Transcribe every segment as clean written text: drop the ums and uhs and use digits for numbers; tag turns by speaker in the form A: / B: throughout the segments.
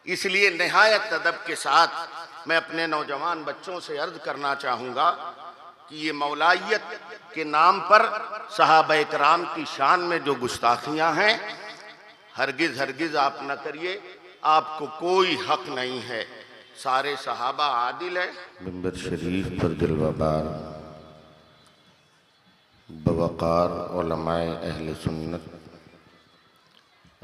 A: इसलिए निहायत अदब के साथ मैं अपने नौजवान बच्चों से अर्ज करना चाहूँगा कि ये मौलाइयत के नाम पर सहाबा इकराम की शान में जो गुस्ताखियाँ हैं, हरगिज़ हरगिज़ आप न करिए, आपको कोई हक नहीं है। सारे सहाबा आदिल है।
B: मिंबर शरीफ पर जलवाबार बवकार उलमाए अहले सुन्नत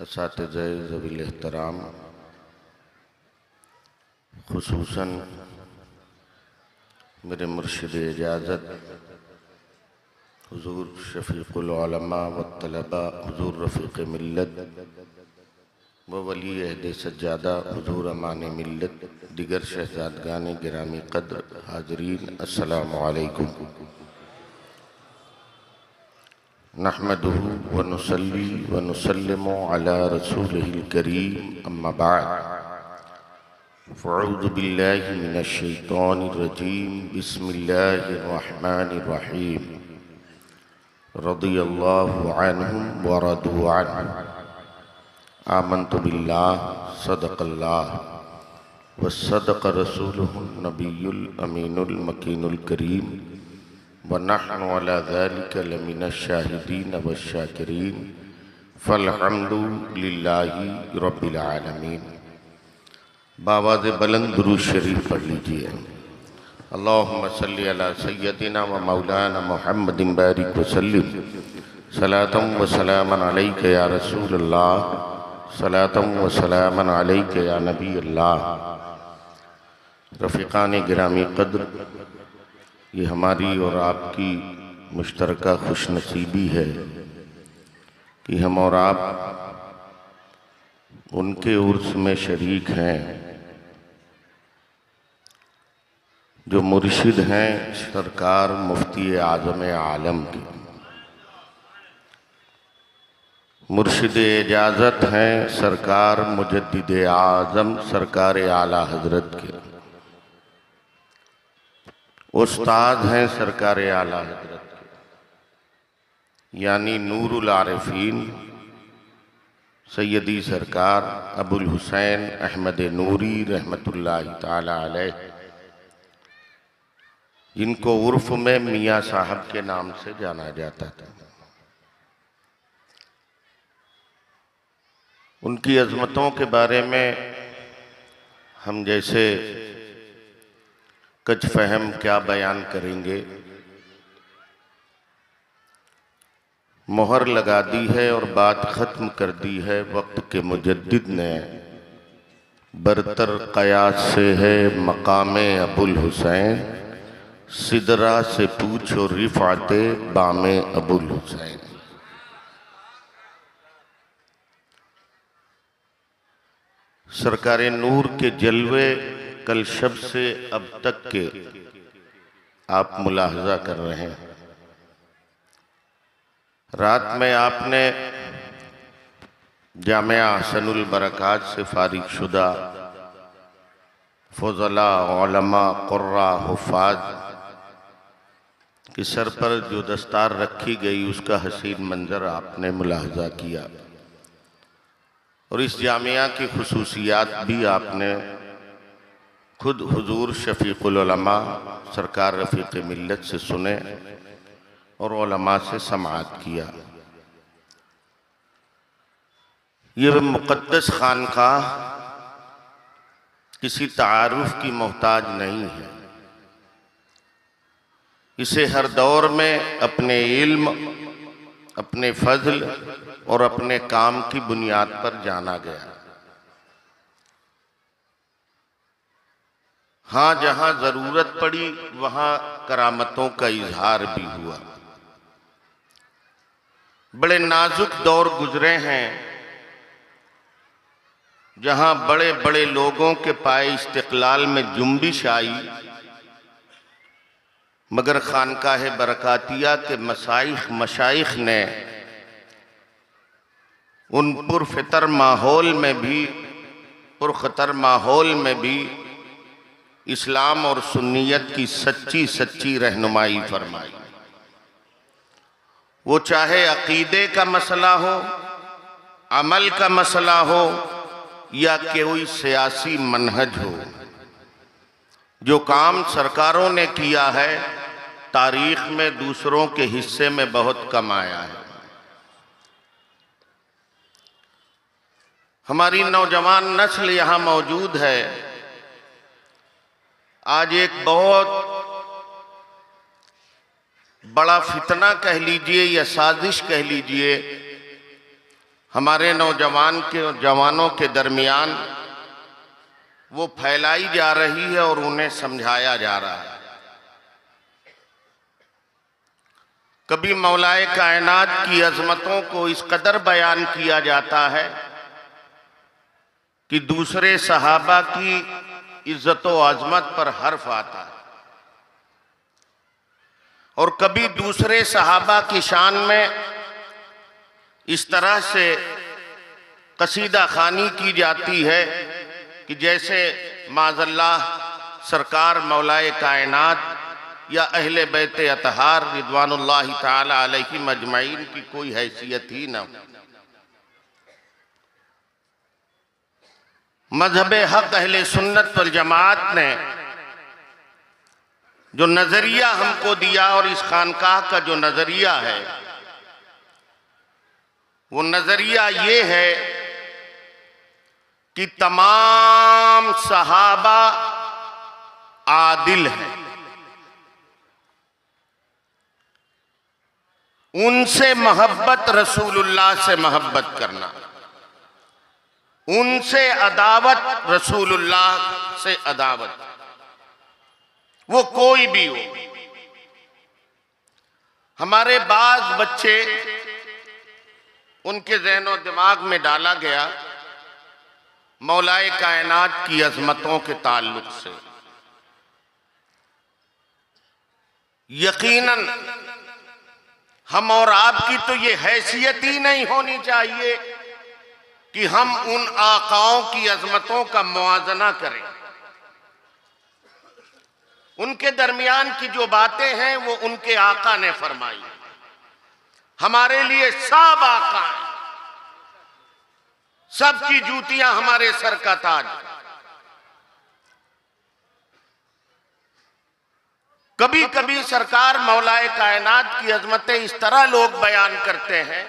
B: असातिज़े ज़वील एहतराम, खुसूसन मेरे मुर्शिद इजाज़त हुज़ूर शफ़ीक़ुल उलमा व तलबा हुज़ूर रफ़ीक़ मिल्लत व वली अहद सज्जादा हुज़ूर अमान मिल्लत, दिगर शहज़ादगान गिरामी क़द्र, हाज़रीन अस्सलामु अलैकुम। नहमदुहु व नुसल्ली व नुसल्लिमु अला रसूलिहिल करीम, अम्मा बाद, फ़अऊज़ु बिल्लाहि मिनश शैतानिर रजीम, बिस्मिल्लाहिर रहमानिर रहीम। रज़ियल्लाहु अन्हुम व रदू अन्हु, आमन्तु बिल्लाह, सदक़ल्लाह व सदक़ रसूलुहुन नबियुल अमीनुल मकीनुल करीम व नहनु अला ज़ालिका लमिनश शाहिदीन व शाकिरीन, फ़ल्हम्दु लिल्लाहि रब्बिल आलमीन। बावाज़ बुलंद दुरूद शरीफ पढ़ लीजिए। अल्लाहुम्मा सल्लि अला सय्यदिना व मौलाना मुहम्मदिन बारिक व सल्लिम, सलातम व सलामन अलैका या रसूलल्लाह, सलातम व सलामन अलैका या नबी अल्लाह। रफ़ीक़ान गिरामी क़द्र, ये हमारी और आपकी मुश्तरका खुशनसीबी है कि हम और आप उनके उर्स में शरीक हैं जो मुर्शिद हैं सरकार मुफ्ती आज़म आलम के, मुर्शिद इजाज़त हैं सरकार मुजद्दिद आज़म सरकार आला हज़रत के, उस्ताद हैं सरकार आला हज़रत के, यानी नूरुल आरिफीन सैयदी सरकार अबुल हुसैन अहमद नूरी रहमतुल्लाहि ताला अलैह, जिनको उर्फ में मियाँ साहब के नाम से जाना जाता था। उनकी अज़मतों के बारे में हम जैसे कुछ फहम क्या बयान करेंगे। मोहर लगा दी है और बात ख़त्म कर दी है वक्त के मुजद्दिद ने, बरतर क़यास से है मकामे अबुल हुसैन, सिदरा से पूछो रिफ़ाते बामे अबुल हुसैन। सरकार नूर के जलवे कल शब से अब तक के आप मुलाहजा कर रहे हैं। रात में आपने जामिया हसनुल बरकात से फारिग शुदा फ़ज़ला, उलमा, क़ुर्रा, हुफ़ाज़ के सर पर जो दस्तार रखी गई उसका हसीन मंज़र आपने मुलाहजा किया और इस जामिया की खुसूसियात भी आपने खुद हुज़ूर शफ़ीक़ुल उलमा सरकार रफ़ीक़ मिल्लत से सुने और उलमा से समाअत किया। ये मुक़द्दस खानक़ाह किसी तारुफ़ की मोहताज नहीं है। इसे हर दौर में अपने इल्म, अपने फ़ज़ल और अपने काम की बुनियाद पर जाना गया। हाँ, जहाँ ज़रूरत पड़ी वहाँ करामतों का इजहार भी हुआ। बड़े नाजुक दौर गुजरे हैं जहाँ बड़े बड़े लोगों के पाए इस्तिक़लाल में जुम्बिश आई, मगर खानकाह बरकातिया के मशाइख ने उन पुरखतर माहौल में भी इस्लाम और सुन्नियत की सच्ची सच्ची रहनुमाई फरमाई। वो चाहे अकीदे का मसला हो, अमल का मसला हो
A: या कोई सियासी मनहज हो। जो काम सरकारों ने किया है तारीख में दूसरों के हिस्से में बहुत कम आया है। हमारी नौजवान नस्ल यहाँ मौजूद है। आज एक बहुत बड़ा फितना कह लीजिए या साजिश कह लीजिए, हमारे जवानों के दरमियान वो फैलाई जा रही है और उन्हें समझाया जा रहा है। कभी मौलाए कायनात की अजमतों को इस कदर बयान किया जाता है कि दूसरे सहाबा की इज्जत व अजमत पर हर्फ आता है, और कभी दूसरे सहाबा की शान में इस तरह से कसीदा खानी की जाती है कि जैसे माज़ल्लाह सरकार मौलाए कायनात या अहले बैत अतहार रिदवानुल्लाहि ताला अलैहिम अजमईन की कोई हैसियत ही न हो। मजहब हक अहले सुन्नत वल जमात ने जो नजरिया हमको दिया और इस खानकाह का जो नजरिया है वो नजरिया ये है कि तमाम सहाबा आदिल हैं, उनसे मोहब्बत रसूलुल्लाह से मोहब्बत करना, उनसे अदावत रसूलुल्लाह से अदावत, वो कोई भी हो। हमारे बाज बच्चे उनके ज़हनो दिमाग में डाला गया मौलाए कायनात की अजमतों के ताल्लुक से। यकीनन हम और आपकी तो ये हैसियत ही नहीं होनी चाहिए कि हम उन आकाओं की अजमतों का मुआजना करें। उनके दरमियान की जो बातें हैं वो उनके आका ने फरमाई। हमारे लिए सब आका हैं, सबकी जूतियां हमारे सर का ताज। कभी कभी सरकार मौलाए कायनात की अजमतें इस तरह लोग बयान करते हैं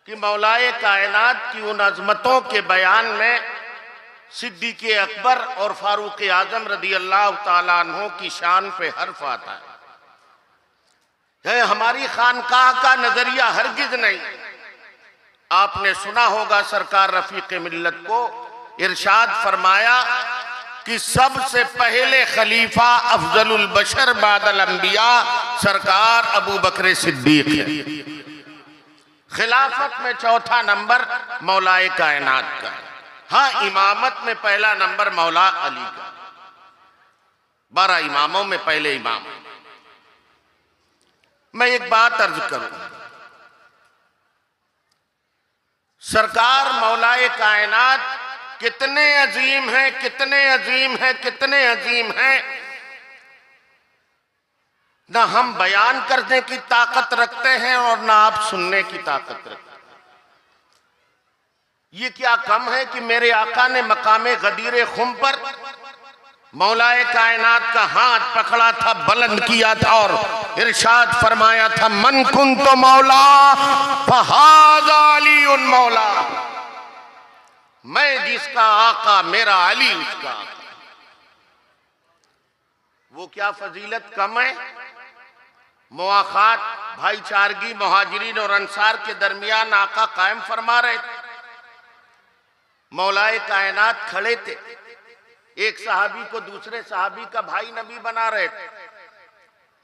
A: कि मौलाए कायनात की उन अजमतों के बयान में सिद्दीक़ अकबर और फारूक आजम रदी अल्लाह ताला अन्हों की शान पे हर्फ आता है। यह हमारी खानकाह का नजरिया हरगिज नहीं। आपने सुना होगा सरकार रफीक मिल्लत को इरशाद फरमाया कि सबसे पहले खलीफा अफजलुल बशर बादल अंबिया सरकार अबू बकर सिद्दीक है। खिलाफत में चौथा नंबर मौलाए कायनात का है। हाँ, इमामत में पहला नंबर मौला अली का। 12 इमामों में पहले इमाम। मैं एक बात अर्ज करूं, सरकार मौलाए कायनात कितने अजीम हैं, कितने अजीम हैं, कितने अजीम हैं, ना हम बयान करने की ताकत रखते हैं और ना आप सुनने की ताकत रखते हैं। ये क्या कम है कि मेरे आका ने मकामे गदीर खुम पर मौलाए कायनात का हाथ पकड़ा था, बुलंद किया था और इरशाद फरमाया था, मन कुन तो मौला फहाज़ा अली उन मौला। मैं जिसका आका मेरा अली उसका आका। वो क्या फजीलत कम है? मुआखात, भाईचारगी मुहाजिरीन और अंसार के दरमियान आका कायम फरमा रहे थे। मौलाए कायनात खड़े थे, एक सहाबी को दूसरे सहाबी का भाई नबी बना रहे थे।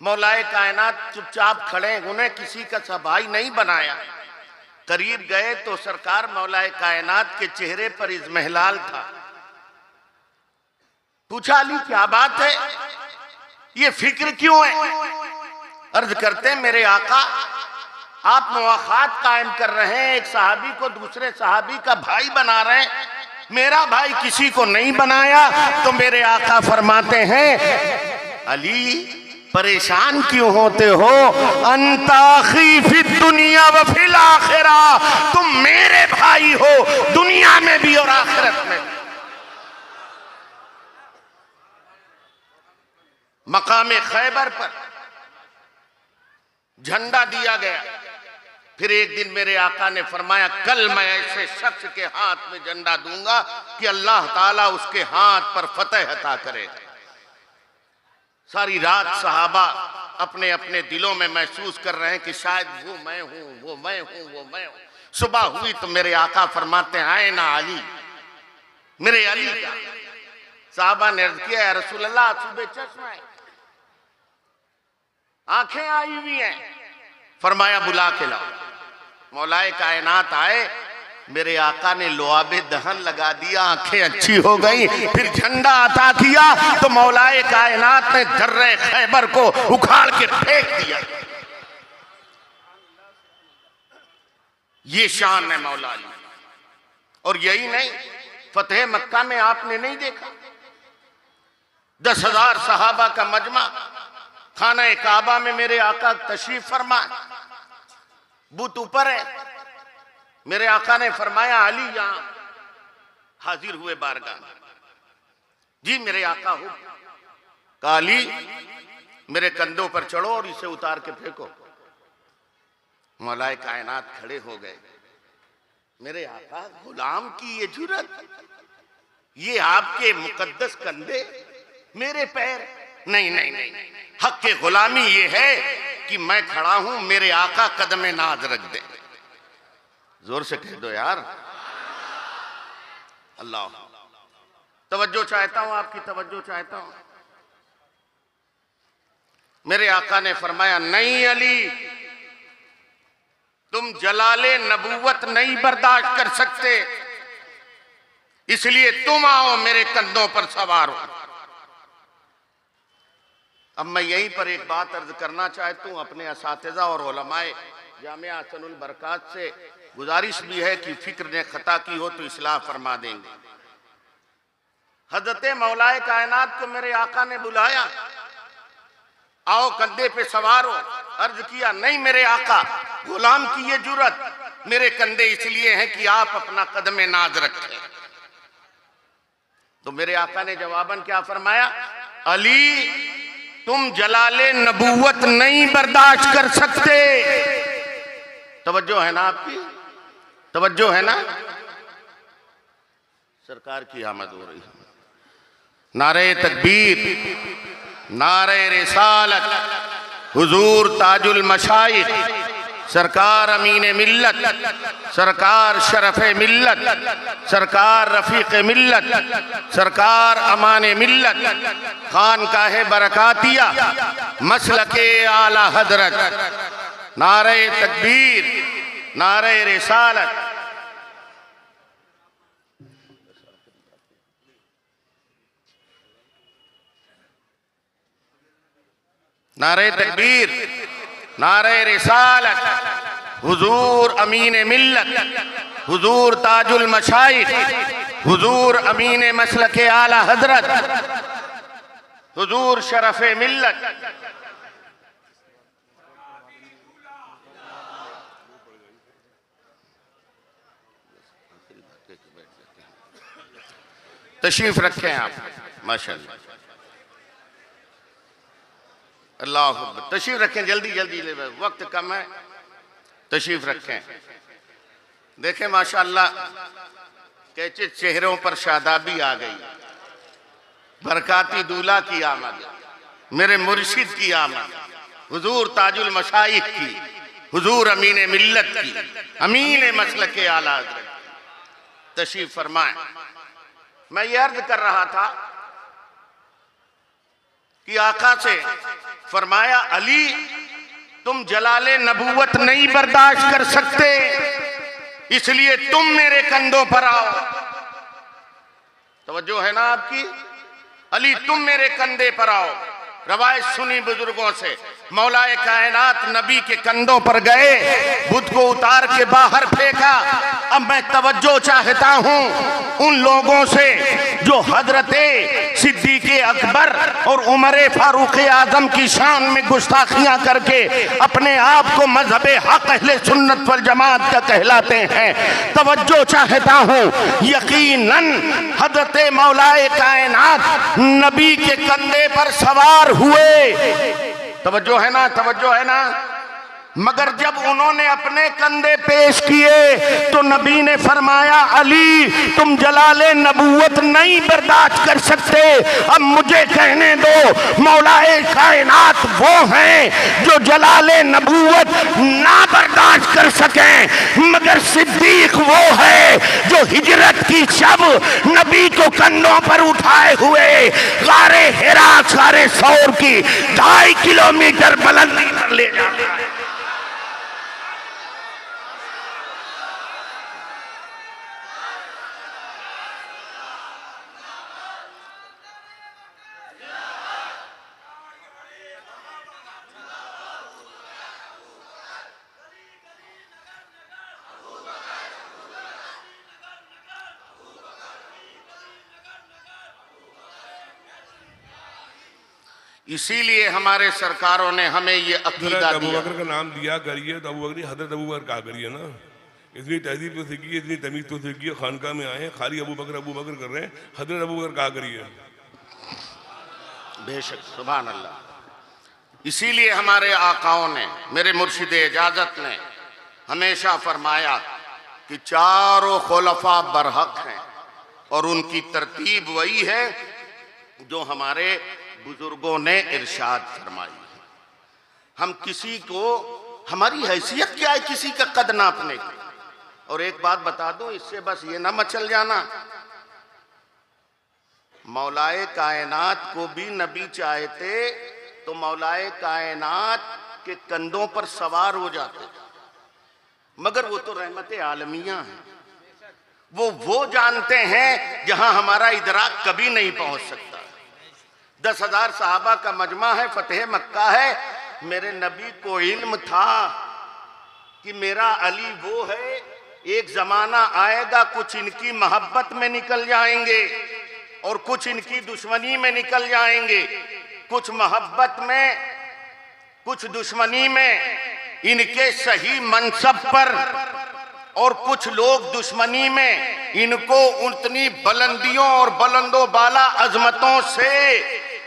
A: मौलाए कायनात चुपचाप खड़े, उन्हें किसी का भाई नहीं बनाया। करीब गए तो सरकार मौलाए कायनात के चेहरे पर इज़्मेहलाल था। पूछा, अली क्या बात है, ये फिक्र क्यों है? अर्ज करते, मेरे आका आप मुआखात कायम कर रहे हैं, एक सहाबी को दूसरे सहाबी का भाई बना रहे हैं, मेरा भाई किसी को नहीं बनाया। तो मेरे आका फरमाते हैं, अली परेशान क्यों होते हो? अंता अखी फिद दुनिया व फिल आखिरा, तुम मेरे भाई हो दुनिया में भी और आखिरत में। मकामे खैबर पर झंडा दिया गया। फिर एक दिन मेरे आका ने फरमाया, कल मैं ऐसे शख्स के हाथ में झंडा दूंगा कि अल्लाह ताला उसके हाथ पर फतह अता करेगा। सारी रात सहाबा अपने अपने दिलों में महसूस कर रहे हैं कि शायद वो मैं हूं, वो मैं हूं, वो मैं हूं। सुबह हुई तो मेरे आका फरमाते हैं, आए ना अली, मेरे अली का। सहाबा ने अर्ज किया, रसूल अल्लाह सुबह चश्मा है, आंखें आई हुई हैं। फरमाया बुला के लाओ। मौलाए कायनात आए, मेरे आका ने लुआबे दहन लगा दिया, आंखें अच्छी हो गई। फिर झंडा अता किया तो मौलाए कायनात ने दर्रे खैबर को उखाड़ के फेंक दिया। ये शान है मौला अली। और यही नहीं, फतेह मक्का में आपने नहीं देखा 10,000 सहाबा का मजमा खाना काबा में मेरे आका तशरीफ फरमाए, बुत ऊपर है। मेरे आका ने फरमाया, अली यहां हाजिर हुए बारगाह में। जी मेरे आका हो। कहा, अली मेरे कंधों पर चढ़ो और इसे उतार के फेंको। मौलाए कायनात खड़े हो गए। मेरे आका, गुलाम की ये जुर्रत, ये आपके मुकद्दस कंधे, मेरे पैर? नहीं नहीं नहीं, हक के गुलामी ये है कि मैं खड़ा हूं, मेरे आका कदमे नाज रख दे। जोर से कह दो यार, अल्लाह। तवज्जो चाहता हूं, आपकी तवज्जो चाहता हूं। मेरे आका ने फरमाया, नहीं अली, तुम जलाले नबूवत नहीं बर्दाश्त कर सकते, इसलिए तुम आओ मेरे कंधों पर सवार हो। अब मैं यहीं पर एक बात अर्ज करना चाहता हूं अपने असातिज़ा और उलमाए जामिया हसनुल बरकात से गुजारिश भी है कि फिक्र ने खता की हो तो इस्लाह फरमा देंगे। हजरत मौलाए कायनात को मेरे आका ने बुलाया, आओ कंधे पे सवार हो। अर्ज किया, नहीं मेरे आका, गुलाम की ये जुर्रत, मेरे कंधे इसलिए हैं कि आप अपना कदमे नाज रखें। तो मेरे आका ने जवाबन क्या फरमाया, अली तुम जलाले नबूवत नहीं बर्दाश्त कर सकते। तवज्जो है ना आपकी, तवज्जो है ना। सरकार की आमद हो रही है। नारे तकबीर, नारे रिसालत, हुजूर ताजुल मशाइख, सरकार अमीन मिल्लत, सरकार शरफ़े मिल्लत, सरकार रफ़ीक़ मिल्लत, सरकार अमान मिल्लत, खानकाहे बरकातिया, मसलके आला हजरत। नारे तकबीर, नारे रिसालत। नारे तकबीर, नारे रिसालत, हुजूर अमीन मिल्लत, हुजूर ताजुल मशाइख, हुजूर अमीन मसलके आला हजरत, हुजूर शरफ़े मिल्लत। तशरीफ रखें आप, माशाअल्लाह, अल्लाह। तशरीफ रखें, जल्दी जल्दी, वक्त कम है, तशरीफ रखें। देखें माशाअल्लाह, कैसे चेहरों पर शादाबी आ गई। बरकाती दूल्हा की आमद, मेरे मुर्शिद की आमद, हुजूर ताजुल मशाइख की, हुजूर अमीन मिल्लत की, अमीन मसलके आला हज़रत। तशरीफ फरमाएं। मैं ये अर्ज कर रहा था कि आका से फरमाया, अली तुम जलाले नबूवत नहीं बर्दाश्त कर सकते, इसलिए तुम मेरे कंधों पर आओ। तवज्जो है ना आपकी। अली तुम मेरे कंधे पर आओ। रवायत सुनी बुजुर्गों से, मौलाए कायनात नबी के कंधों पर गए, बुत को उतार के बाहर फेंका। अब मैं तवज्जो चाहता हूं उन लोगों से जो हजरते सिद्दीक़ अकबर और उमर फारूक आजम की शान में गुस्ताखियां करके अपने आप को मजहब हक अहले सुन्नत वल जमात का कहलाते हैं। तवज्जो चाहता हूँ, यकीनन हजरत मौलाए कायनात नबी के कंधे पर सवार हुए। तवज्जो है ना, तवज्जो है ना। मगर जब उन्होंने अपने कंधे पेश किए तो नबी ने फरमाया, अली तुम जलाले नबूवत नहीं बर्दाश्त कर सकते, अब मुझे कहने दो मौलाए कायनात वो हैं जो जलाले नबूवत ना बर्दाश्त कर सकें, मगर सिद्दीक वो है जो हिजरत की शब नबी को कंधों पर उठाए हुए गारे हिरा गारे सौर की 2.5 किलोमीटर बुलंदी पर ले जाता है। इसीलिए हमारे सरकारों ने हमें ये अकीदा
C: अबू
A: दिया।
C: बकर का नाम दिया करिए तो अबू बकर हजरत अबू बकर कहा करिए ना। इतनी तहजीब तो सीखिए, इतनी तमीज तो सीखिए, खानका में आए खाली अबू बकर कर रहे हैं, हजरत अबू बकर कहा करिए।
A: बेशक, सुभान अल्लाह। इसीलिए हमारे आकाओं ने, मेरे मुर्शिद इजाजत ने हमेशा फरमाया कि चारों खुलफा बरहक हैं और उनकी तरतीब वही है जो हमारे बुजुर्गों ने इरशाद फरमाई है। हम किसी को, हमारी हैसियत क्या है किसी का कद नापने की। और एक बात बता दूं, इससे बस ये ना मचल जाना, मौलाए कायनात को भी नबी चाहते तो मौलाए कायनात के कंधों पर सवार हो जाते, मगर वो तो रहमत आलमिया है, वो जानते हैं जहां हमारा इदराक कभी नहीं पहुंच सकता। 10,000 सहाबा का मजमा है, फतेह मक्का है। मेरे नबी को इल्म था कि मेरा अली वो है, एक जमाना आएगा कुछ इनकी मोहब्बत में निकल जाएंगे और कुछ इनकी दुश्मनी में निकल जाएंगे, कुछ मोहब्बत में कुछ दुश्मनी में इनके सही मनसब पर, और कुछ लोग दुश्मनी में इनको उतनी बुलंदियों और बुलंदो बाला अजमतों से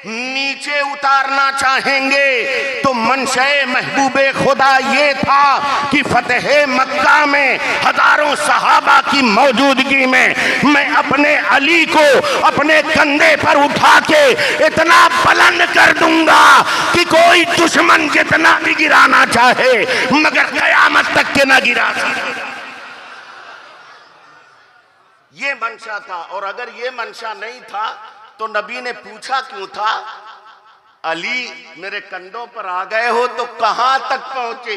A: नीचे उतारना चाहेंगे। तो मनशे महबूबे खुदा ये था कि फतेह मक्का में हजारों सहाबा की मौजूदगी में मैं अपने अली को अपने कंधे पर उठा के इतना बुलंद कर दूंगा कि कोई दुश्मन जितना भी गिराना चाहे मगर कयामत तक के ना गिरा सके। ये मंशा था। और अगर ये मंशा नहीं था तो नबी ने पूछा क्यों था, अली मेरे कंधों पर आ गए हो तो कहां तक पहुंचे,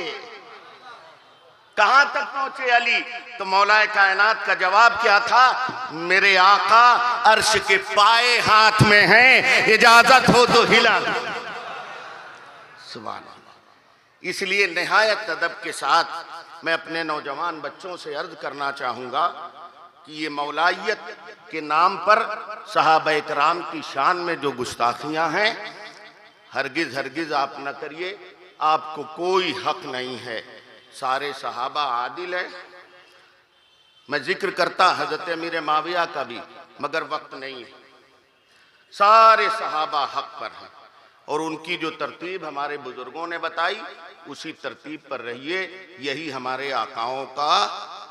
A: कहां तक पहुंचे अली? तो मौलाए कायनात का जवाब क्या था, मेरे आका अर्श के पाए हाथ में हैं, इजाजत हो तो हिला। सुभान अल्लाह। इसलिए निहायत अदब के साथ मैं अपने नौजवान बच्चों से अर्ज करना चाहूंगा कि ये मौलाइयत के नाम पर सहाबा किराम की शान में जो गुस्ताखियां हैं, हरगिज हरगिज आप न करिए, आपको कोई हक नहीं है। सारे सहाबा आदिल है। मैं जिक्र करता हजरत अमीर माविया का भी, मगर वक्त नहीं है। सारे सहाबा हक पर हैं और उनकी जो तरतीब हमारे बुजुर्गों ने बताई उसी तरतीब पर रहिए। यही हमारे आकाओं का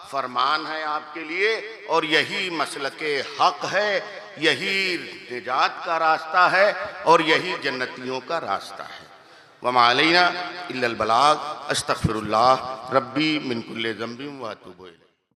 A: फरमान है आपके लिए और यही मसलके हक है, यही निजात का रास्ता है और यही जन्नतियों का रास्ता है। वमा अलैना इल्लल बलाग। अस्तगफिरुल्लाह रब्बी मिन कुल्लि ज़ंबिन व अतूबु इलैह।